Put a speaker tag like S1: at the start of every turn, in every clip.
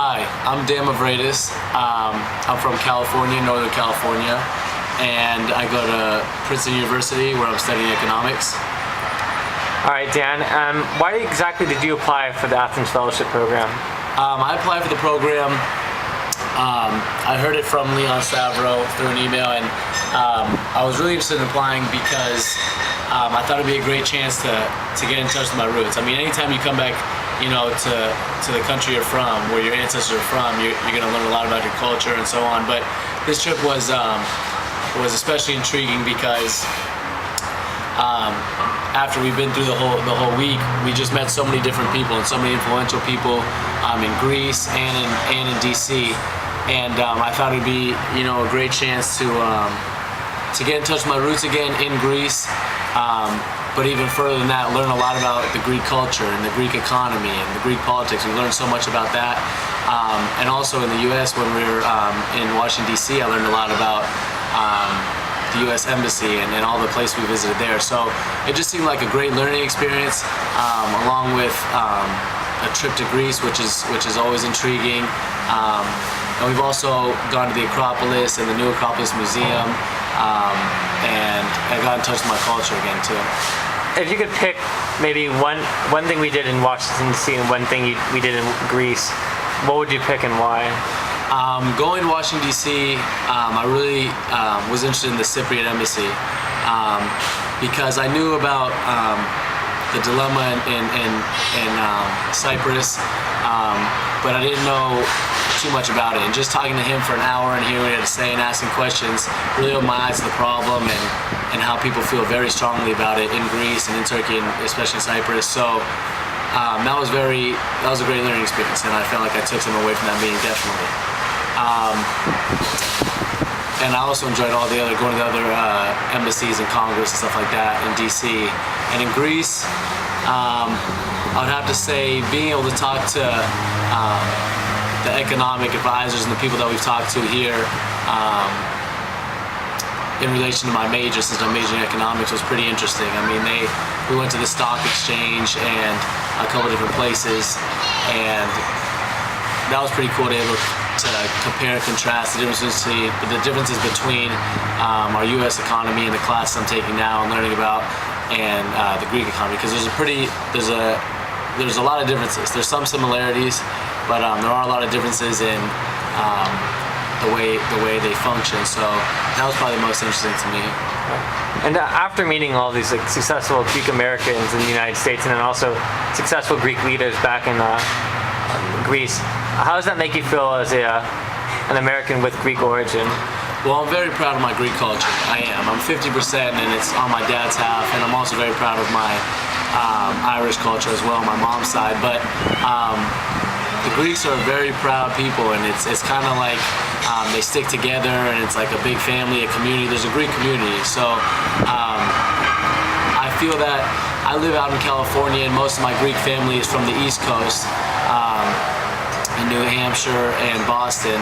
S1: Hi, I'm Dan Mavraides. I'm from California, Northern California, and I go to Princeton University where I'm studying economics.
S2: All right, Dan, why exactly did you apply for the Athens Fellowship Program?
S1: I applied for the program. I heard it from Leon Stavro through an email, and I was really interested in applying because I thought it'd be a great chance to get in touch with my roots. I mean, anytime you come back, to the country you're from, where your ancestors are from, you're going to learn a lot about your culture and so on. But this trip was especially intriguing because after we've been through the whole week, we just met so many different people and so many influential people in Greece and in DC, and I thought it'd be a great chance to get in touch with my roots again in Greece. But even further than that, learn a lot about the Greek culture and the Greek economy and the Greek politics. We learned so much about that. And also in the U.S., when we were in Washington, D.C., I learned a lot about the U.S. Embassy and all the places we visited there. So it just seemed like a great learning experience, along with a trip to Greece, which is always intriguing. And we've also gone to the Acropolis and the new Acropolis Museum, and I got in touch with my culture again too.
S2: If you could pick maybe one thing we did in Washington D.C. and one thing we did in Greece, what would you pick and why?
S1: Going to Washington D.C., I really was interested in the Cypriot Embassy because I knew about the dilemma in Cyprus, but I didn't know too much about it. And just talking to him for an hour and hearing what he had to say and asking questions really opened my eyes to the problem and how people feel very strongly about it in Greece and in Turkey and especially in Cyprus. So that was a great learning experience, and I felt like I took something away from that meeting, definitely. And I also enjoyed going to the other embassies and Congress and stuff like that in DC. And in Greece, I would have to say being able to talk to the economic advisors and the people that we've talked to here in relation to my major, since I'm majoring in economics, was pretty interesting. I mean, we went to the stock exchange and a couple different places, and that was pretty cool to be able to compare and contrast the differences between our U.S. economy and the class I'm taking now and learning about, and the Greek economy, because there's a lot of differences. There's some similarities, but there are a lot of differences in the way they function. So that was probably the most interesting to me.
S2: And after meeting all these successful Greek Americans in the United States, and then also successful Greek leaders back in Greece, how does that make you feel as an American with Greek origin?
S1: Well, I'm very proud of my Greek culture. I am. I'm 50%, and it's on my dad's half, and I'm also very proud of my Irish culture as well, on my mom's side. But the Greeks are a very proud people, and it's kind of like they stick together, and it's like a big family, a community. There's a Greek community. So I feel that I live out in California, and most of my Greek family is from the East Coast, in New Hampshire and Boston.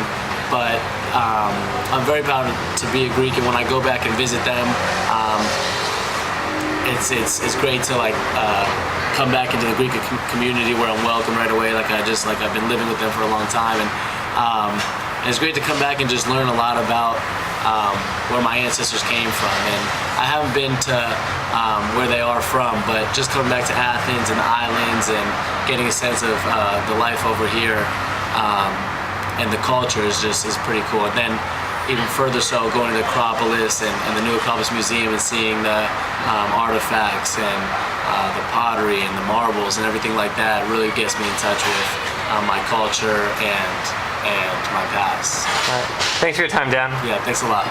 S1: But I'm very proud to be a Greek, and when I go back and visit them, it's great to come back into the Greek community where I'm welcome right away. I've been living with them for a long time, and it's great to come back and just learn a lot about where my ancestors came from. And I haven't been to where they are from, but just coming back to Athens and the islands and getting a sense of the life over here and the culture is pretty cool. And then even further so, going to the Acropolis and the new Acropolis Museum and seeing the artifacts and the pottery and the marbles and everything like that really gets me in touch with my culture and my past.
S2: All right. Thanks for your time, Dan.
S1: Yeah, thanks a lot.